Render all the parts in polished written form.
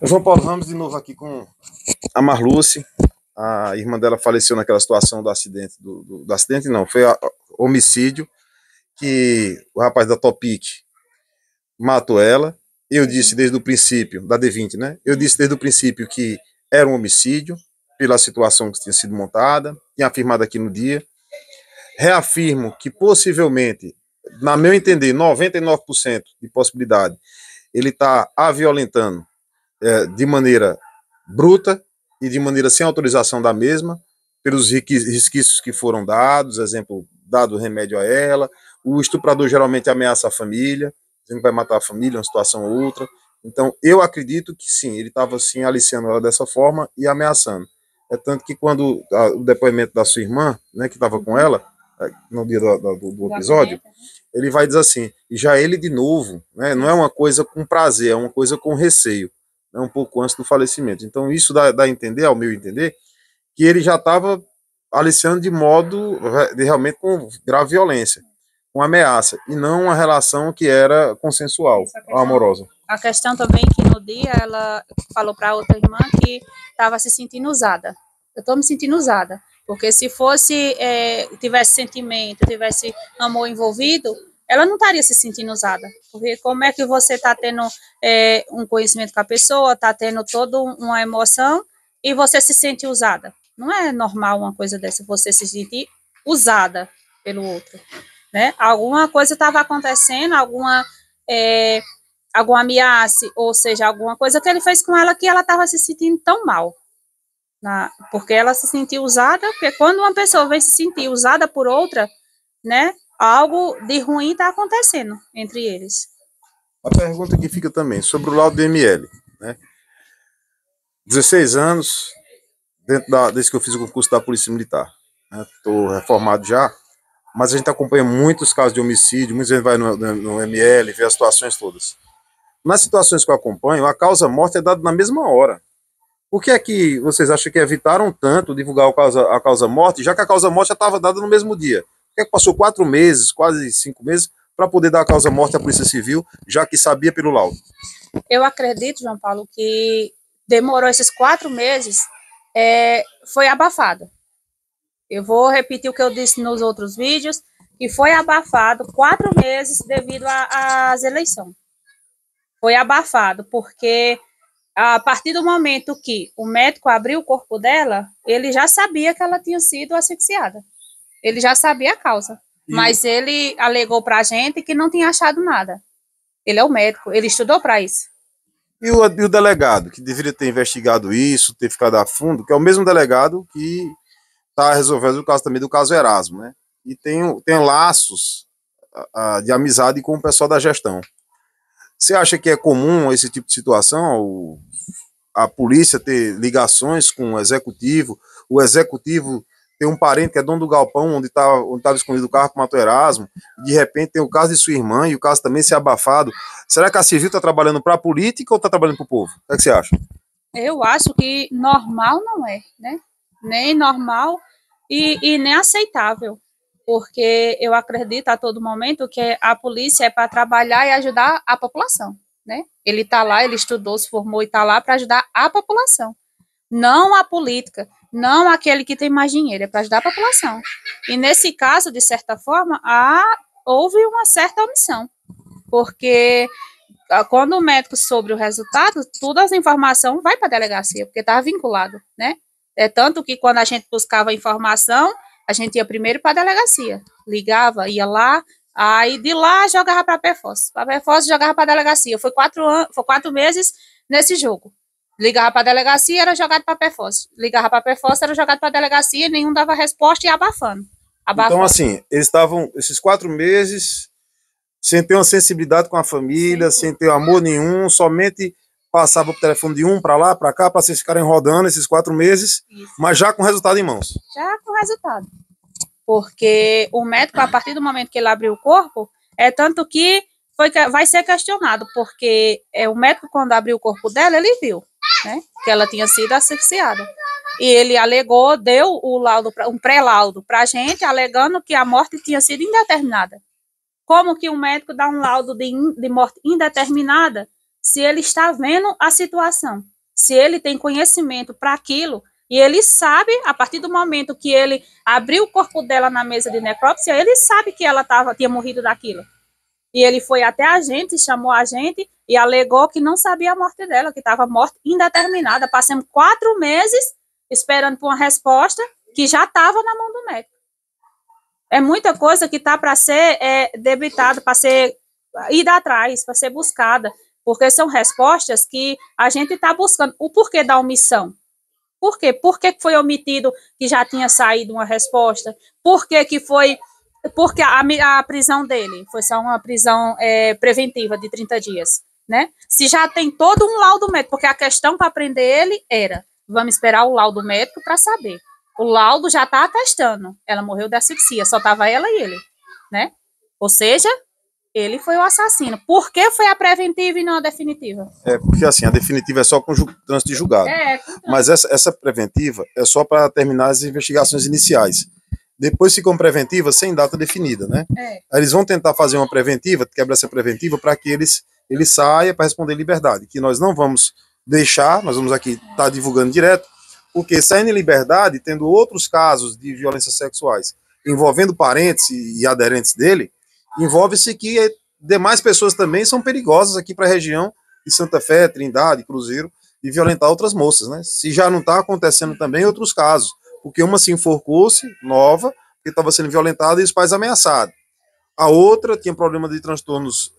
João Paulo Ramos de novo aqui com a Marluce. A irmã dela faleceu naquela situação do acidente, do acidente não, foi homicídio, que o rapaz da Topic matou ela. Eu disse desde o princípio, da D20, né? Eu disse desde o princípio que era um homicídio, pela situação que tinha sido montada, tinha afirmado aqui no dia. Reafirmo que possivelmente, na meu entender, 99% de possibilidade, ele está a violentando de maneira bruta e de maneira sem autorização da mesma, pelos resquícios que foram dados, exemplo, dado remédio a ela. O estuprador geralmente ameaça a família, dizendo que vai matar a família, uma situação ou outra. Então, eu acredito que sim, ele estava assim aliciando ela dessa forma e ameaçando. É tanto que quando o depoimento da sua irmã, né, que estava com ela, no dia do episódio, ele vai dizer assim, já ele de novo, né, não é uma coisa com prazer, é uma coisa com receio, né, um pouco antes do falecimento. Então isso dá a entender, ao meu entender, que ele já estava aliciando de modo, de realmente com grave violência, com ameaça, e não uma relação que era consensual, amorosa. A questão também que no dia ela falou para outra irmã que estava se sentindo usada. Eu estou me sentindo usada, porque se fosse, tivesse sentimento, tivesse amor envolvido, ela não estaria se sentindo usada. Porque como é que você está tendo um conhecimento com a pessoa, está tendo toda uma emoção e você se sente usada? Não é normal uma coisa dessa, você se sentir usada pelo outro, né? Alguma coisa estava acontecendo, alguma ameaça, ou seja, alguma coisa que ele fez com ela que ela estava se sentindo tão mal. Porque ela se sentiu usada, porque quando uma pessoa vem se sentir usada por outra, né, algo de ruim está acontecendo entre eles. A pergunta que fica também, sobre o laudo do ML, né? 16 anos, desde que eu fiz o concurso da Polícia Militar. Estou reformado já, mas a gente acompanha muitos casos de homicídio, muitas vezes vai no ML, vê as situações todas. Nas situações que eu acompanho, a causa-morte é dada na mesma hora. Por que é que vocês acham que evitaram tanto divulgar a causa-morte, já que a causa-morte já estava dada no mesmo dia? Por que é que passou 4 meses, quase 5 meses, para poder dar a causa-morte à Polícia Civil, já que sabia pelo laudo? Eu acredito, João Paulo, que demorou esses 4 meses, foi abafado. Eu vou repetir o que eu disse nos outros vídeos, que foi abafado 4 meses devido às eleições. Foi abafado, porque a partir do momento que o médico abriu o corpo dela, ele já sabia que ela tinha sido asfixiada. Ele já sabia a causa. Mas ele alegou para a gente que não tinha achado nada. Ele é o médico, ele estudou para isso. E o delegado, que deveria ter investigado isso, ter ficado a fundo, que é o mesmo delegado que está resolvendo o caso também do caso Erasmo, né? E tem laços de amizade com o pessoal da gestão. Você acha que é comum esse tipo de situação, a polícia ter ligações com o executivo ter um parente que é dono do galpão onde estava escondido o carro que matou Erasmo, de repente tem o caso de sua irmã e o caso também ser abafado? Será que a Civil está trabalhando para a política ou está trabalhando para o povo? O que você acha? Eu acho que normal não é, né? Nem normal e nem aceitável, porque eu acredito a todo momento que a polícia é para trabalhar e ajudar a população, né? Ele está lá, ele estudou, se formou e está lá para ajudar a população, não a política, não aquele que tem mais dinheiro, é para ajudar a população. E nesse caso, de certa forma, houve uma certa omissão, porque quando o médico soube o resultado, todas as informações vai para a delegacia, porque estava vinculado, né? É tanto que quando a gente buscava informação, a gente ia primeiro para a delegacia, ligava, ia lá, aí de lá jogava para a PFOS. Para a PFOS jogava para a delegacia. Foi 4 meses nesse jogo. Ligava para a delegacia, era jogado para a PFOS. Ligava para a PFOS, era jogado para a delegacia, nenhum dava resposta e abafando. Então, assim, eles estavam esses 4 meses sem ter uma sensibilidade com a família, sem ter amor nenhum, somente passava o telefone de um para lá, para cá, para vocês ficarem rodando esses 4 meses, isso, mas já com resultado em mãos. Já com resultado. Porque o médico, a partir do momento que ele abriu o corpo, tanto que vai ser questionado, porque o médico, quando abriu o corpo dela, ele viu, né, que ela tinha sido asfixiada. E ele alegou, deu o laudo, um pré-laudo para a gente, alegando que a morte tinha sido indeterminada. Como que um médico dá um laudo de morte indeterminada, se ele está vendo a situação, se ele tem conhecimento para aquilo, e ele sabe, a partir do momento que ele abriu o corpo dela na mesa de necrópsia, ele sabe que ela tinha morrido daquilo. E ele foi até a gente, chamou a gente e alegou que não sabia a morte dela, que estava morta indeterminada. Passamos 4 meses esperando por uma resposta que já estava na mão do médico. É muita coisa que está para ser debitada, para ser ida atrás, para ser buscada, porque são respostas que a gente está buscando. O porquê da omissão? Por quê? Por que foi omitido que já tinha saído uma resposta? Por que que foi... Porque a prisão dele foi só uma prisão preventiva de 30 dias, né? Se já tem todo um laudo médico, porque a questão para prender ele era, vamos esperar o laudo médico para saber. O laudo já está atestando, ela morreu de asfixia, só estava ela e ele, né? Ou seja, ele foi o assassino. Por que foi a preventiva e não a definitiva? Porque assim, a definitiva é só com trânsito de julgado. Mas essa preventiva é só para terminar as investigações iniciais. Depois ficam preventivas sem data definida, né? Aí eles vão tentar fazer uma preventiva, quebra essa preventiva, para que ele saia para responder em liberdade. Que nós não vamos deixar, nós vamos aqui estar divulgando direto, porque saindo em liberdade, tendo outros casos de violências sexuais envolvendo parentes e aderentes dele, envolve-se que demais pessoas também são perigosas aqui para a região de Santa Fé, Trindade, Cruzeiro, e violentar outras moças, né? Se já não está acontecendo também outros casos, porque uma se enforcou-se, nova, porque estava sendo violentada e os pais ameaçados. A outra tinha problema de transtornos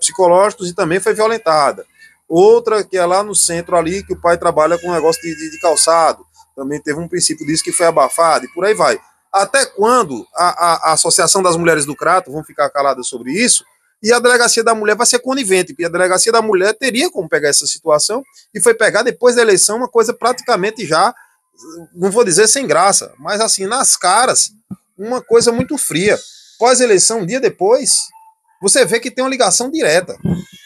psicológicos e também foi violentada. Outra que é lá no centro ali, que o pai trabalha com um negócio de calçado, também teve um princípio disso que foi abafado, e por aí vai. Até quando a Associação das Mulheres do Crato vão ficar caladas sobre isso, e a Delegacia da Mulher vai ser conivente, porque a Delegacia da Mulher teria como pegar essa situação, e foi pegar depois da eleição uma coisa praticamente já, não vou dizer sem graça, mas assim, nas caras, uma coisa muito fria. Pós-eleição, um dia depois, você vê que tem uma ligação direta.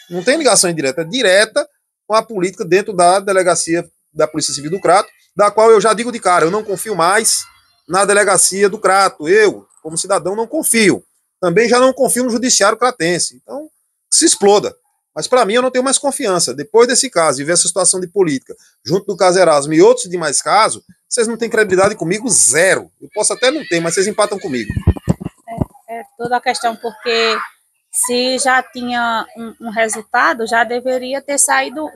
Não tem ligação indireta, é direta com a política dentro da Delegacia da Polícia Civil do Crato, da qual eu já digo de cara, eu não confio mais na Delegacia do Crato. Eu, como cidadão, não confio. Também já não confio no Judiciário cratense. Então, se exploda. Mas para mim eu não tenho mais confiança. Depois desse caso e ver essa situação de política, junto do caso Erasmo e outros demais casos, vocês não têm credibilidade comigo, zero. Eu posso até não ter, mas vocês empatam comigo. Toda a questão, porque se já tinha um resultado, já deveria ter sido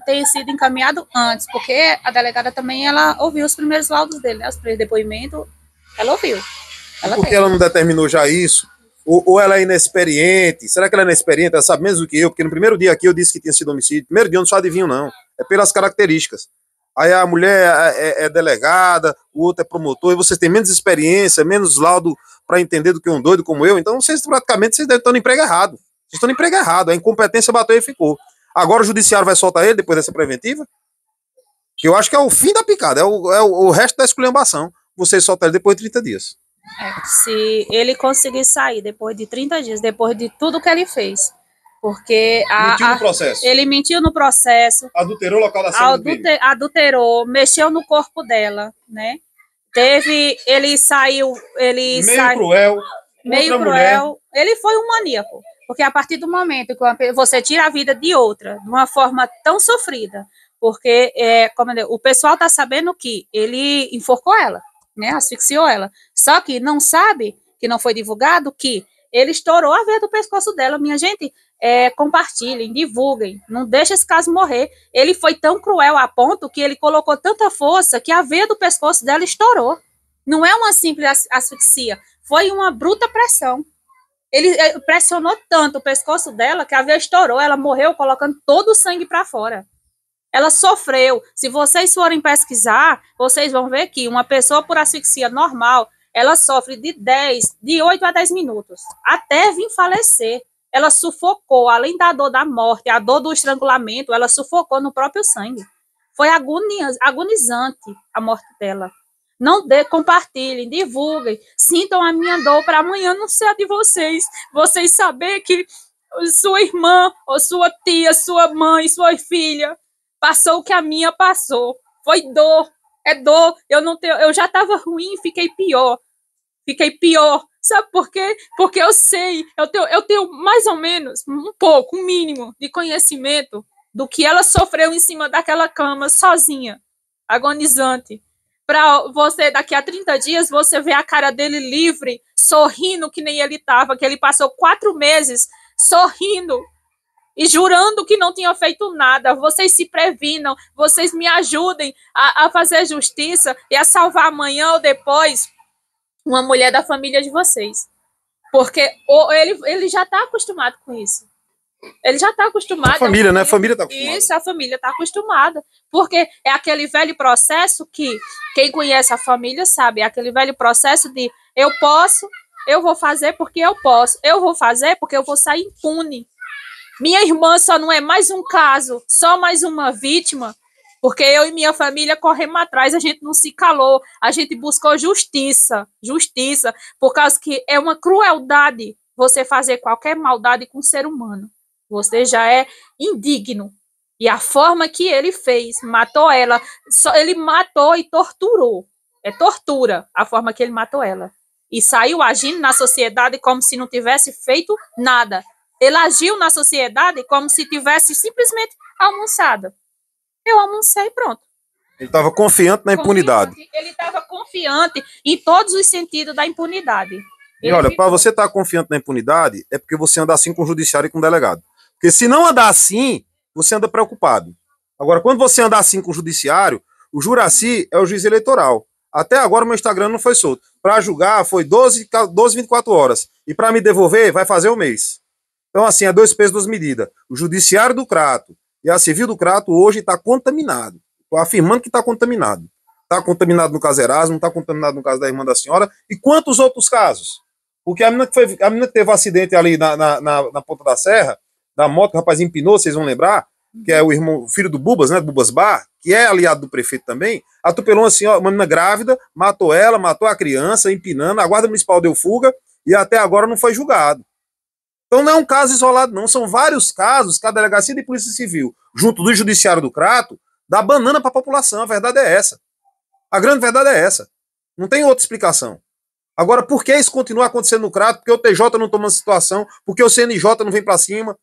encaminhado antes, porque a delegada também, ela ouviu os primeiros laudos dele, né? Os primeiros depoimentos, ela ouviu. Por que ela não determinou já isso? Ou ela é inexperiente? Será que ela é inexperiente? Ela sabe menos do que eu? Porque no primeiro dia aqui eu disse que tinha sido homicídio. Primeiro dia eu não sou adivinho, não. É pelas características. Aí a mulher é delegada, o outro é promotor, e vocês têm menos experiência, menos laudo para entender do que um doido como eu. Então vocês praticamente estão no emprego errado. Vocês estão no emprego errado. A incompetência bateu e ficou. Agora o judiciário vai soltar ele depois dessa preventiva? Que eu acho que é o fim da picada, é o resto da esculhambação. Vocês soltam ele depois de 30 dias. Se ele conseguir sair depois de 30 dias, depois de tudo que ele fez, porque ele mentiu no processo, adulterou o local da cena, adulterou, mexeu no corpo dela, né? Ele saiu, meio cruel, ele foi um maníaco, porque a partir do momento que você tira a vida de outra, de uma forma tão sofrida, porque o pessoal tá sabendo que ele enforcou ela, né, asfixiou ela, só que não sabe, que não foi divulgado, que ele estourou a veia do pescoço dela. Minha gente, compartilhem, divulguem, não deixa esse caso morrer. Ele foi tão cruel a ponto que ele colocou tanta força que a veia do pescoço dela estourou. Não é uma simples asfixia, foi uma bruta pressão. Ele pressionou tanto o pescoço dela que a veia estourou, ela morreu colocando todo o sangue para fora. Ela sofreu. Se vocês forem pesquisar, vocês vão ver que uma pessoa por asfixia normal, ela sofre de 8 a 10 minutos, até vir falecer. Ela sufocou, além da dor da morte, a dor do estrangulamento, ela sufocou no próprio sangue. Foi agonizante a morte dela. Não compartilhem, divulguem, sintam a minha dor para amanhã não ser a de vocês. Vocês saber que sua irmã, ou sua tia, sua mãe, sua filha passou o que a minha passou. Foi dor, é dor. Eu já estava ruim, fiquei pior. Sabe por quê? Porque eu sei, eu tenho mais ou menos, um pouco, um mínimo de conhecimento do que ela sofreu em cima daquela cama, sozinha, agonizante. Para você, daqui a 30 dias, você ver a cara dele livre, sorrindo que nem ele estava, que ele passou 4 meses sorrindo e jurando que não tinha feito nada. Vocês se previnam, vocês me ajudem a fazer justiça e a salvar amanhã ou depois uma mulher da família de vocês. Porque ele já está acostumado com isso. Ele já está acostumado. A família, né? A família está acostumada. Isso, a família está acostumada. Porque é aquele velho processo que quem conhece a família sabe. É aquele velho processo de eu posso, eu vou fazer porque eu posso. Eu vou fazer porque eu vou sair impune. Minha irmã só não é mais um caso, só mais uma vítima, porque eu e minha família corremos atrás, a gente não se calou, a gente buscou justiça, por causa que é uma crueldade você fazer qualquer maldade com um ser humano. Você já é indigno. E a forma que ele fez, matou ela, ele matou e torturou. É tortura a forma que ele matou ela. E saiu agindo na sociedade como se não tivesse feito nada. Ele agiu na sociedade como se tivesse simplesmente almoçado. Eu almocei e pronto. Ele estava confiante na impunidade. Ele estava confiante em todos os sentidos da impunidade. E olha, para você estar confiante na impunidade, é porque você anda assim com o judiciário e com o delegado. Porque se não andar assim, você anda preocupado. Agora, quando você anda assim com o judiciário, o Juracy é o juiz eleitoral. Até agora o meu Instagram não foi solto. Para julgar foi 24 horas. E para me devolver, vai fazer um mês. Então, assim, é 2 pesos, 2 medidas. O judiciário do Crato e a civil do Crato hoje está contaminado. Estou afirmando que está contaminado. Está contaminado no caso Erasmo, está contaminado no caso da irmã da senhora. E quantos outros casos? Porque a menina que teve um acidente ali na ponta da serra, da moto que o rapaz empinou, vocês vão lembrar, que é o filho do Bubas, né, do Bubas Bar, que é aliado do prefeito também, atropelou uma menina grávida, matou ela, matou a criança, empinando, a guarda municipal deu fuga e até agora não foi julgado. Então não é um caso isolado, não. São vários casos que a Delegacia de Polícia Civil, junto do Judiciário do Crato, dá banana para a população. A verdade é essa. A grande verdade é essa. Não tem outra explicação. Agora, por que isso continua acontecendo no Crato? Porque o TJ não toma situação, porque o CNJ não vem para cima.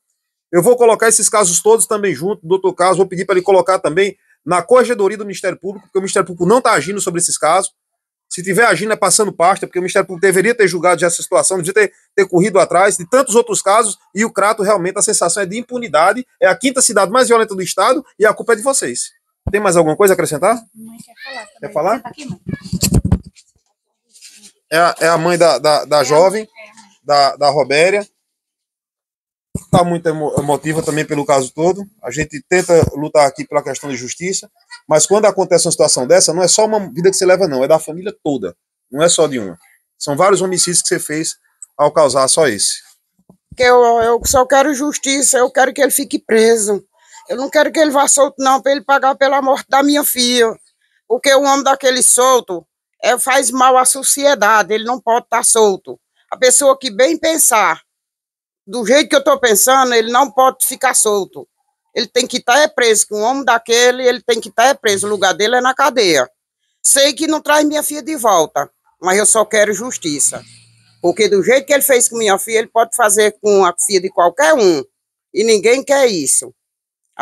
Eu vou colocar esses casos todos também junto, doutor Carlos, vou pedir para ele colocar também na corregedoria do Ministério Público, porque o Ministério Público não está agindo sobre esses casos. Se tiver agindo é passando pasta, porque o Ministério Público deveria ter julgado já essa situação, deveria ter corrido atrás de tantos outros casos, e o Crato realmente a sensação é de impunidade, é a 5ª cidade mais violenta do estado, e a culpa é de vocês. Tem mais alguma coisa a acrescentar? Mãe quer falar. Quer falar? Aqui, mãe. É a mãe da jovem, da Robéria. Está muito emotiva também pelo caso todo. A gente tenta lutar aqui pela questão de justiça, mas quando acontece uma situação dessa, não é só uma vida que você leva, não. É da família toda. Não é só de uma. São vários homicídios que você fez ao causar só esse. Eu só quero justiça, eu quero que ele fique preso. Eu não quero que ele vá solto, não, para ele pagar pela morte da minha filha. Porque um homem daquele solto faz mal à sociedade, ele não pode estar solto. A pessoa que bem pensar, do jeito que eu estou pensando, ele não pode ficar solto. Ele tem que estar preso, que um homem daquele, ele tem que estar preso, o lugar dele é na cadeia. Sei que não traz minha filha de volta, mas eu só quero justiça. Porque do jeito que ele fez com minha filha, ele pode fazer com a filha de qualquer um. E ninguém quer isso.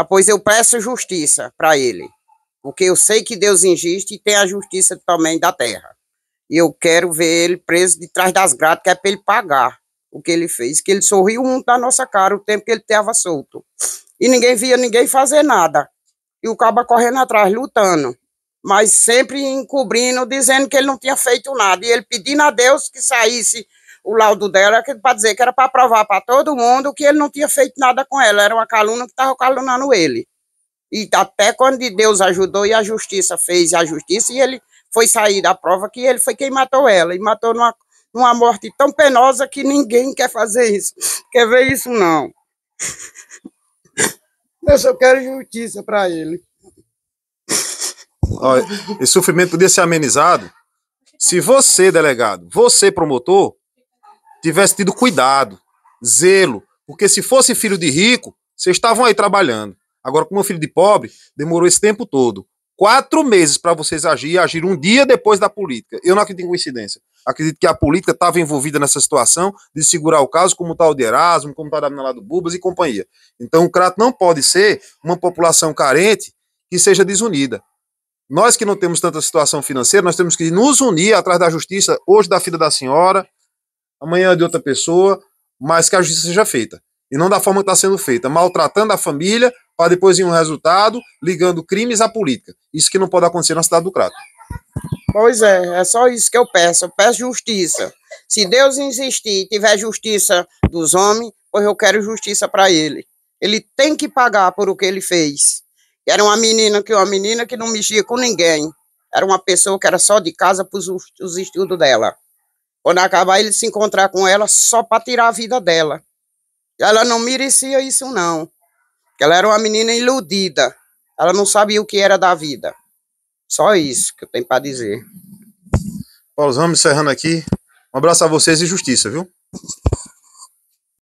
Pois eu peço justiça para ele. Porque eu sei que Deus existe e tem a justiça também da terra. E eu quero ver ele preso de trás das grades, que é para ele pagar o que ele fez. Que ele sorriu muito na nossa cara o tempo que ele estava solto. E ninguém via ninguém fazer nada. E o cabo correndo atrás, lutando. Mas sempre encobrindo, dizendo que ele não tinha feito nada. E ele pedindo a Deus que saísse o laudo dela, para dizer que era para provar para todo mundo que ele não tinha feito nada com ela. Era uma calúnia que estava caluniando ele. E até quando Deus ajudou e a justiça fez a justiça, e ele foi sair da prova que ele foi quem matou ela. E matou numa morte tão penosa que ninguém quer fazer isso. Quer ver isso, não. Eu só quero justiça para ele. Olha, esse sofrimento podia ser amenizado se você, delegado, você, promotor, tivesse tido cuidado, zelo, porque se fosse filho de rico, vocês estavam aí trabalhando. Agora, como filho de pobre, demorou esse tempo todo. 4 meses para vocês agir um dia depois da política. Eu não acredito em coincidência. Acredito que a política estava envolvida nessa situação de segurar o caso, como está o de Erasmo, como está o Danilo do Bubas e companhia. Então o Crato não pode ser uma população carente que seja desunida. Nós que não temos tanta situação financeira, nós temos que nos unir atrás da justiça, hoje da filha da senhora, amanhã de outra pessoa, mas que a justiça seja feita. E não da forma que está sendo feita, maltratando a família, para depois ir um resultado, ligando crimes à política. Isso que não pode acontecer na cidade do Crato. Pois é só isso que eu peço justiça. Se Deus insistir e tiver justiça dos homens, pois eu quero justiça para ele. Ele tem que pagar por o que ele fez. Era uma menina que não mexia com ninguém. Era uma pessoa que era só de casa para os estudos dela. Quando acabar, ele se encontrar com ela só para tirar a vida dela. Ela não merecia isso, não. Ela era uma menina iludida. Ela não sabia o que era da vida. Só isso que eu tenho para dizer. Paulo, vamos encerrando aqui. Um abraço a vocês e justiça, viu?